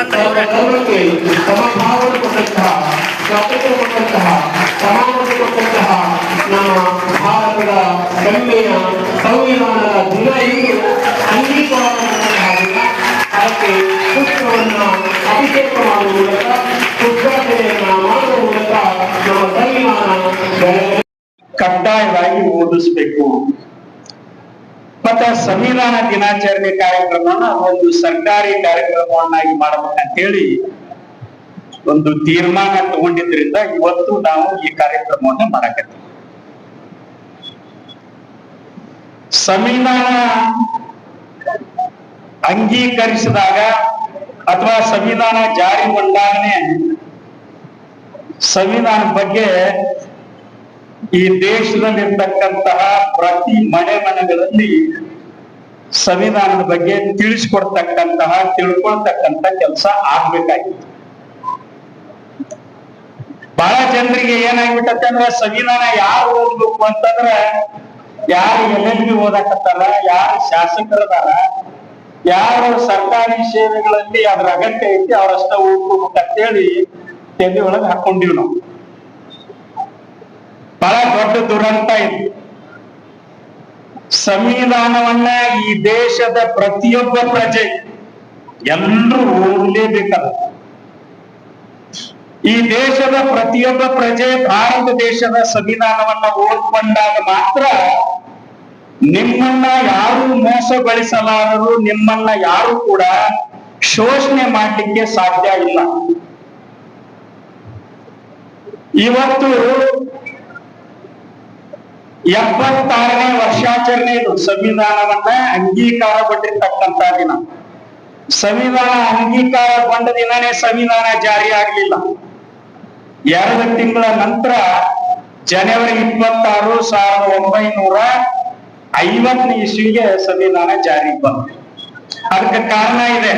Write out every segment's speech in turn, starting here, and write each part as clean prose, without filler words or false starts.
ಧರ್ಮಕ್ಕೆ ಸಮಭಾವನೆ ಕೊಟ್ಟಂತಹ, ಸ್ವಾತಂತ್ರ್ಯ ಕೊಟ್ಟಂತಹ, ಸಮಾನತೆ ಕೊಟ್ಟಂತಹ ನಮ್ಮ ಭಾರತದ ಹೆಮ್ಮೆಯ ಸಂವಿಧಾನದ ದಿನ ಇಂದು ಅಂಗೀಕಾರವಾದಂತಹ ದಿನ. ಅದಕ್ಕೆ ಪುಷ್ಪವನ್ನು ಅಭಿಷೇಕ ಮಾಡುವ ಮೂಲಕ, ಉದ್ಘಾಟನೆಯನ್ನ ಮಾಡುವ ಮೂಲಕ ನಮ್ಮ ಸಂವಿಧಾನ ಕಡ್ಡಾಯವಾಗಿ ಓದಿಸ್ಬೇಕು. ಮತ್ತೆ ಸಂವಿಧಾನ ದಿನಾಚರಣೆ ಕಾರ್ಯಕ್ರಮನ ಒಂದು ಸರ್ಕಾರಿ ಕಾರ್ಯಕ್ರಮವನ್ನಾಗಿ ಮಾಡಬೇಕಂತ ಹೇಳಿ ಒಂದು ತೀರ್ಮಾನ ತಗೊಂಡಿದ್ರಿಂದ ಇವತ್ತು ನಾವು ಈ ಕಾರ್ಯಕ್ರಮವನ್ನು ಮಾಡಕತ್ತೀವಿ. ಸಂವಿಧಾನ ಅಂಗೀಕರಿಸಿದಾಗ ಅಥವಾ ಸಂವಿಧಾನ ಜಾರಿಗೊಂಡಾಗನೇ ಸಂವಿಧಾನ ಬಗ್ಗೆ ಈ ದೇಶದಲ್ಲಿರ್ತಕ್ಕಂತಹ ಪ್ರತಿ ಮನೆಗಳಲ್ಲಿ ಸಂವಿಧಾನದ ಬಗ್ಗೆ ತಿಳಿಸ್ಕೊಡ್ತಕ್ಕಂತಹ ತಿಳ್ಕೊಳ್ತಕ್ಕಂತ ಕೆಲಸ ಆಗ್ಬೇಕಾಗಿತ್ತು. ಬಹಳ ಜನರಿಗೆ ಏನಾಗ್ಬಿಟ್ಟತ್ತೆ ಅಂದ್ರೆ ಸಂವಿಧಾನ ಯಾರು ಓದ್ಬೇಕು ಅಂತಂದ್ರೆ ಯಾರು LLB ಓದಾಕತ್ತಾರ, ಯಾರು ಶಾಸಕರದಾರ, ಯಾರು ಸರ್ಕಾರಿ ಸೇವೆಗಳಲ್ಲಿ ಅದ್ರ ಅಗತ್ಯ ಐತಿ ಅವ್ರಷ್ಟ ಓದ್ಕೋಬೇಕಂತೇಳಿ ತಲೆ ಒಳಗೆ ಹಾಕೊಂಡಿವ್ ನಾವು. ಬಹಳ ದೊಡ್ಡ ದುರಂತ ಇದು. ಸಂವಿಧಾನವನ್ನ ಈ ದೇಶದ ಪ್ರತಿಯೊಬ್ಬ ಪ್ರಜೆ ಎಲ್ಲರೂ ಓದಲೇಬೇಕಲ್ಲ. ಈ ದೇಶದ ಪ್ರತಿಯೊಬ್ಬ ಪ್ರಜೆ ಭಾರತ ದೇಶದ ಸಂವಿಧಾನವನ್ನ ಓದ್ಕೊಂಡಾಗ ಮಾತ್ರ ನಿಮ್ಮನ್ನ ಯಾರು ಮೋಸಗೊಳಿಸಲಾರರು, ನಿಮ್ಮನ್ನ ಯಾರು ಕೂಡ ಶೋಷಣೆ ಮಾಡ್ಲಿಕ್ಕೆ ಸಾಧ್ಯ ಇಲ್ಲ. ಇವತ್ತು 76ನೇ ವರ್ಷಾಚರಣೆ ಇದು ಸಂವಿಧಾನವನ್ನ ಅಂಗೀಕಾರಗೊಂಡಿರ್ತಕ್ಕಂಥ ದಿನ. ಸಂವಿಧಾನ ಅಂಗೀಕಾರಗೊಂಡ ದಿನನೇ ಸಂವಿಧಾನ ಜಾರಿ ಆಗಲಿಲ್ಲ. 2 ತಿಂಗಳ ನಂತರ ಜನವರಿ 26, 1950ನೇ ಇಸ್ವಿಗೆ ಸಂವಿಧಾನ ಜಾರಿಗೆ ಬಂತು. ಅದಕ್ಕೆ ಕಾರಣ ಇದೆ.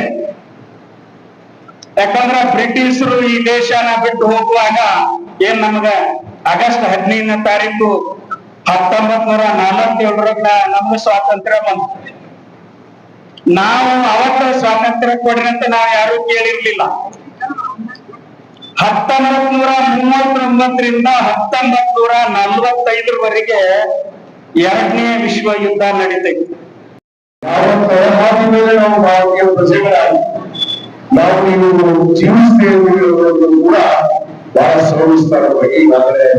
ಯಾಕಂದ್ರ ಬ್ರಿಟಿಷರು ಈ ದೇಶನ ಬಿಟ್ಟು ಹೋಗುವಾಗ ಏನ್ ನಮ್ಗ ಆಗಸ್ಟ್ 15ನೇ ತಾರೀಕು 1947 ನಮ್ಗೆ ಸ್ವಾತಂತ್ರ್ಯ ಬಂತು. ನಾವು ಅವತ್ತ ಸ್ವಾತಂತ್ರ್ಯ ಕೊಡ್ರಿ ಅಂತ ನಾವು ಯಾರು ಕೇಳಿರ್ಲಿಲ್ಲ. 1939ರಿಂದ 1945ರವರೆಗೆ 2ನೇ ವಿಶ್ವ ಯುದ್ಧ ನಡೀತೈತಿ. ಯಾವ ತಳಹದಿ ಮೇಲೆ ನಾವು ಭಾರತೀಯ ಪ್ರಜೆಗಳಾಗಿ ನಾವು ನೀವು ಜೀವಿಸ್ತೇವೆ ಕೂಡ ಬಹಳ ಸವಿಸ್ತಾರವಾಗಿ ಈಗಾಗಲೇ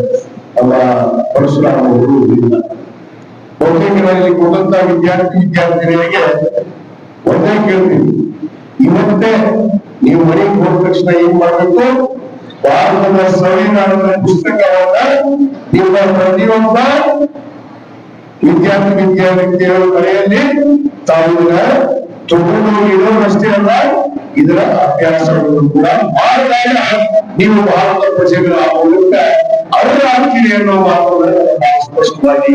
ನಮ್ಮ ಪರಶುರಾಮ ಅವರು ಬಹುತೇಕರಲ್ಲಿ ಕೊಟ್ಟಂತ ವಿದ್ಯಾರ್ಥಿನಿಯರಿಗೆ ಒಂದೇ ಕೇಳ್ತೀವಿ, ಇವತ್ತೇ ನೀವು ಮನೆಗೆ ಹೋದ ತಕ್ಷಣ ಏನ್ ಮಾಡ್ಬೇಕು, ಭಾರತದ ಸಂವಿಧಾನದ ಪುಸ್ತಕವನ್ನ ನಿಮ್ಮ ಪ್ರತಿಯೊಬ್ಬ ವಿದ್ಯಾರ್ಥಿಗಳು ಕಡೆಯಲ್ಲಿ ತಾವು ತಗೊಂಡು ಇರೋದಷ್ಟೇ ಅಲ್ಲ, ಇದರ ಅಭ್ಯಾಸವನ್ನು ಕೂಡ ಮಾಡಿದಾಗ ನೀವು ಭಾರತ ಪ್ರಜೆಗಳ ಮೂಲಕ ಅವರ ಆಗ್ತೀರಿ ಅನ್ನೋ ಮಾತುಗಳನ್ನು ಸ್ಪಷ್ಟವಾಗಿ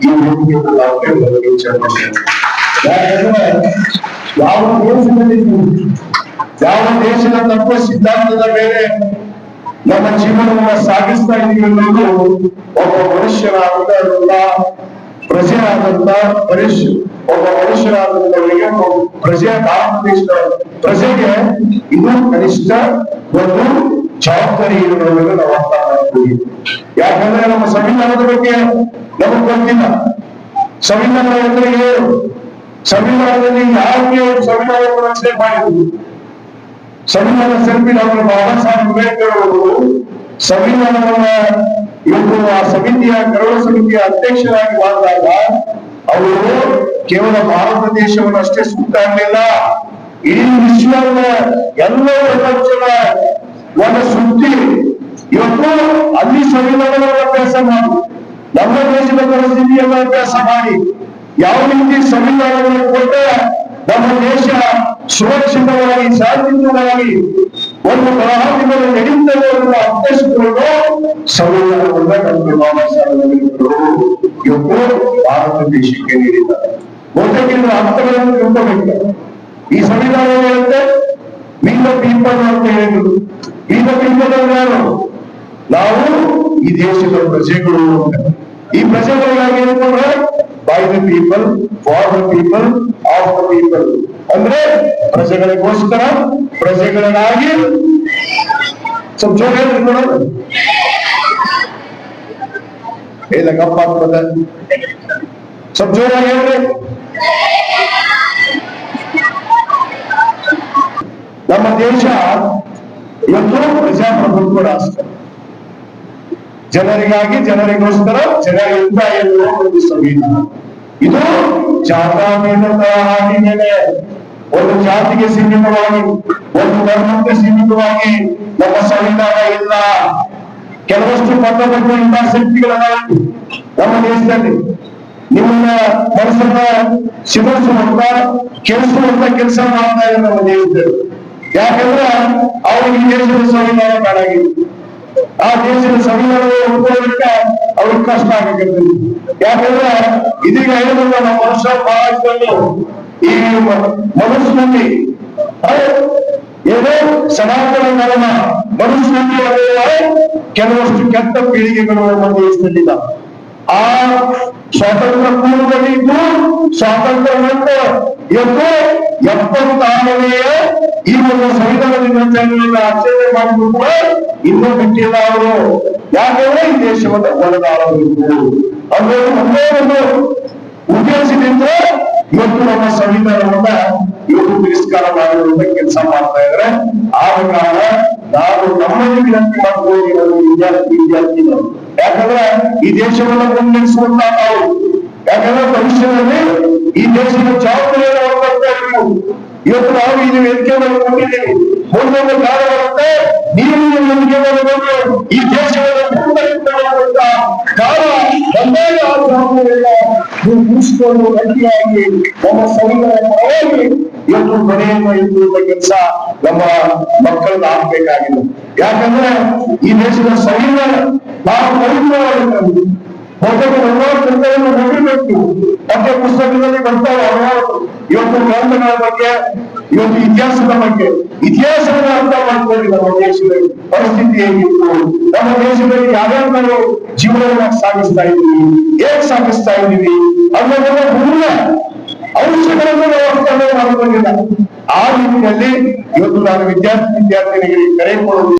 ಈ ವೇದಿಕೆಯನ್ನು ನಾವು ಯಾಕಂದ್ರೆ ಯಾವ ದೇಶದಲ್ಲಿ ಯಾವ ದೇಶದ ತತ್ವ ಸಿದ್ಧಾಂತದ ಮೇಲೆ ನಮ್ಮ ಜೀವನವನ್ನ ಸಾಗಿಸ್ತಾ ಇದೀವಿ ಅನ್ನೋದು ಒಬ್ಬ ಮನುಷ್ಯನಾದಂತ ಪ್ರಜೆಯಾದಂತ ಒಬ್ಬ ಮನುಷ್ಯರಾದಂತವರಿಗೆ ಪ್ರಜೆಯ ಭಾರತ ದೇಶದ ಪ್ರಜೆಗೆ ಇನ್ನೂ ಕನಿಷ್ಠ ಒಂದು ಜವಾಬ್ದಾರಿ ಇರುವುದನ್ನು ನಾವು ಅರ್ಥ ಮಾಡ್ತೀವಿ. ಯಾಕಂದ್ರೆ ನಮ್ಮ ಸಂವಿಧಾನದ ಬಗ್ಗೆ ನಮಗೆ ಗೊತ್ತಿಲ್ಲ. ಸಂವಿಧಾನ ಅಂದ್ರೆ ಏನು, ಸಂವಿಧಾನದಲ್ಲಿ ಯಾರಿಗೆ ಸಂವಿಧಾನವನ್ನು ರಚನೆ ಮಾಡಿದ್ರು, ಸಂವಿಧಾನ ಶಿಲ್ಪಿ ಡಾಕ್ಟರ್ ಬಾಬಾ ಸಾಹೇಬ್ ಅಂಬೇಡ್ಕರ್ ಅವರು ಸಂವಿಧಾನವನ್ನ ಇವತ್ತು ಆ ಸಮಿತಿಯ ಕರಡು ಸಮಿತಿಯ ಅಧ್ಯಕ್ಷರಾಗಿ ಮಾಡಿದಾಗ ಅವರು ಕೇವಲ ಭಾರತ ದೇಶವನ್ನು ಅಷ್ಟೇ ಸುತ್ತಾಗಲಿಲ್ಲ, ಇಡೀ ವಿಶ್ವದ ಎಲ್ಲ ಪ್ರಪಂಚದ ಒಂದು ಸುದ್ದಿ ಇವತ್ತು ಅಲ್ಲಿ ಸಂವಿಧಾನವನ್ನು ಅಭ್ಯಾಸ ಮಾಡಿ ನಮ್ಮ ದೇಶದ ಪರಿಸ್ಥಿತಿಯನ್ನು ಅಭ್ಯಾಸ ಮಾಡಿ ಯಾವ ರೀತಿ ಸಂವಿಧಾನವನ್ನು ಕೊಟ್ಟ ನಮ್ಮ ದೇಶ ಸುರಕ್ಷಿತವಾಗಿ ಶಾಂತಿಯುತವಾಗಿ ಒಂದು ತಳಹದಿ ಮೇಲೆ ನಡೀತದೆ ಅನ್ನುವ ಅಭ್ಯಾಸಗಳನ್ನು ಸಂವಿಧಾನವನ್ನ ಡಾಕ್ಟರ್ ಬಾಬಾ ಸಾಹೇಬ್ ಅಂಬೇಡ್ಕರ್ ಇವತ್ತು ಭಾರತ ದೇಶಕ್ಕೆ ನೀಡಿದ್ದಾರೆ. ಬಹುತೇಕ ಅರ್ಥಗಳನ್ನು ತಿಳ್ಕೋಬೇಕು. ಈ ಸಂವಿಧಾನ ಹೇಳುತ್ತೆ ವಿ ದ ಪೀಪಲ್ ಅಂತ ಹೇಳಿದ್ರು. ವಿ ದ ಪೀಪಲ್ ಯಾರು? ನಾವು ಈ ದೇಶದ ಪ್ರಜೆಗಳು. ಈ ಪ್ರಜೆಗಳಾಗಿ ಏನಂದ್ರೆ by the people, for the people, of the people. ಅಂದ್ರೆ ಪ್ರಜೆಗಳಿಗೋಸ್ಕರ, ಪ್ರಜೆಗಳನ್ನಾಗಿ ಸ್ವಲ್ಪ ಜೋರ ಹೇಳ್ರಿ ನೋಡೋದು ಇಲ್ಲ ಗಪ್ಪ ಆಗ್ತದ ಸ್ವಲ್ಪ ಜೋರಾಗಿ ಹೇಳ್ರಿ ನಮ್ಮ ದೇಶ ಇವತ್ತು ಪ್ರಜಾಪ್ರಭುತ್ವ ರಾಷ್ಟ್ರ ಜನರಿಗಾಗಿ ಜನರಿಗೋಸ್ಕರ ಜನರಿಂದ ಎನ್ನುವ ಒಂದು ಸಂವಿಧಾನ ಇದು ಜಾತ್ಯಾತೀತ ಹಾದಿ ಮೇಲೆ ಒಂದು ಜಾತಿಗೆ ಸೀಮಿತವಾಗಿ ಒಂದು ಧರ್ಮಕ್ಕೆ ಸೀಮಿತವಾಗಿ ನಮ್ಮ ಸಂವಿಧಾನ ಇಲ್ಲ ಕೆಲವಷ್ಟು ಪಟ್ಟಭದ್ರ ಹಿತಾಸಕ್ತಿಗಳನ್ನ ನಮ್ಮ ದೇಶದಲ್ಲಿ ನಿಮ್ಮನ್ನ ಮನಸ್ಸನ್ನ ಸಿಗರಿಸುವಂತ ಕೆಡಿಸುವಂತ ಕೆಲಸ ಮಾಡ್ತಾ ಇದೆ ನಮ್ಮ ದೇಶದಲ್ಲಿ ಯಾಕಂದ್ರೆ ಅವ್ರಿಗೆ ಈ ದೇಶದ ಸಂವಿಧಾನ ಕಾಣಾಗಿದೆ ಆ ದೇಶದ ಸಂವಿಧಾನ ಒಪ್ಕೊಳ್ಳಿಕ್ಕೆ ಅವ್ರಿಗೆ ಕಷ್ಟ ಆಗಬೇಕು ಯಾಕಂದ್ರೆ ಇದೀಗ ಹೇಳಿದ ನಮ್ಮ ಮನುಷ್ಯ ಸಮಾಜದಲ್ಲಿ ಈ ಮನುಷ್ಯನಲ್ಲಿ ಏನೋ ಸನಾತನ ಧರ್ಮ ಮನುಷ್ಯನಲ್ಲಿ ಕೆಲವಷ್ಟು ಕೆಟ್ಟ ಪೀಳಿಗೆಗಳು ನಮ್ಮ ದೇಶದಲ್ಲಿಲ್ಲ ಆ ಸ್ವಾತಂತ್ರ್ಯ ಪೂರ್ವದಲ್ಲಿ ಇದ್ದು ಸ್ವಾತಂತ್ರ್ಯ ನಂತರ ಇವತ್ತು 76ನೇ ಈ ಒಂದು ಸಂವಿಧಾನ ದಿನಾಚರಣೆಯನ್ನು ಆಚರಣೆ ಮಾಡಿದ್ರು ಕೂಡ ಇನ್ನೂ ಬಿಟ್ಟಿಲ್ಲ ಅವರು ಯಾಕಂದ್ರೆ ಈ ದೇಶವನ್ನು ಒಳಗಾಳಬೇಕು ಅಂದ್ರೆ ಒಂದೇ ಒಂದು ಉದ್ದೇಶದಿಂದ ಇವತ್ತು ನಮ್ಮ ಸಂವಿಧಾನವನ್ನ ಇವತ್ತು ತಿರಸ್ಕಾರ ಮಾಡುವಂತ ಕೆಲಸ ಮಾಡ್ತಾ ಇದ್ರೆ ಆದ ಕಾರಣ ನಾವು ನಮ್ಮಲ್ಲಿ ವಿನಂತಿ ಮಾಡ್ಬೋದು ವಿದ್ಯಾರ್ಥಿಗಳು ಯಾಕಂದ್ರೆ ಈ ದೇಶವನ್ನ ಮುನ್ನಡೆಸುವಂತ ನಾವು ಯಾಕಂದ್ರೆ ಭವಿಷ್ಯದಲ್ಲಿ ಈ ದೇಶದ ಜವಾಬ್ದಾರಿಯನ್ನು ಹೊರತಾ ಇರ್ಬೋದು ಇವತ್ತು ನಾವು ಈ ವೇದಿಕೆಯನ್ನು ಕೊಟ್ಟಿದ್ದೀವಿ ಮುಂದೊಂದು ಕಾಲ ಬರುತ್ತೆ ನೀವು ವೇದಿಕೆಯನ್ನು ಬಂದು ಈ ದೇಶವನ್ನು ಮುನ್ನಡೆಸುವಂತ ಕಾಲ ಬಂದಾಗ ಆ ಜವಾಬ್ದಾರಿಯನ್ನು ನೀವು ಮುಗಿಸಿಕೊಂಡು ಗಟ್ಟಿಯಾಗಿ ನಮ್ಮ ಸಂವಿಧಾನ ಪರವಾಗಿ ಇವತ್ತು ಮನೆಯನ್ನು ಇಡುವಂತ ಕೆಲಸ ನಮ್ಮ ಮಕ್ಕಳನ್ನ ಆಗ್ಬೇಕಾಗಿದೆ ಯಾಕಂದ್ರೆ ಈ ದೇಶದ ಸಂವಿಧಾನ ನಾವು ಪವಿತ್ರವಾಗಿರ್ಬೇಕು ಮೊದಲು ಹಲವಾರು ಗ್ರಂಥಗಳನ್ನು ಓದಿರ್ಬೇಕು ಪಠ್ಯ ಪುಸ್ತಕದಲ್ಲಿ ಬರ್ತಾವೆ ಹಲವಾರು ಇವತ್ತು ಗ್ರಂಥಗಳ ಬಗ್ಗೆ ಇವತ್ತು ಇತಿಹಾಸದ ಬಗ್ಗೆ ಇತಿಹಾಸವನ್ನು ಅರ್ಥ ಮಾಡ್ಕೊಳ್ಳಿ ನಮ್ಮ ದೇಶದ ಪರಿಸ್ಥಿತಿ ಹೇಗಿತ್ತು ನಮ್ಮ ದೇಶದಲ್ಲಿ ಯಾವ್ಯಾವ ನಾವು ಜೀವನವನ್ನು ಸಾಗಿಸ್ತಾ ಇದ್ದೀವಿ ಹೇಗ್ ಸಾಗಿಸ್ತಾ ಇದ್ದೀವಿ ಅನ್ನೋದನ್ನ ಮೂಲ ಅಂಶಗಳನ್ನು ನಾವು ಅರ್ಥ ಮಾಡ್ಕೊಂಡಿಲ್ಲ ಆ ನಿಟ್ಟಿನಲ್ಲಿ ಇವತ್ತು ನಾನು ವಿದ್ಯಾರ್ಥಿನಿಗಳಿಗೆ ಕರೆ ಕೊಡೋದು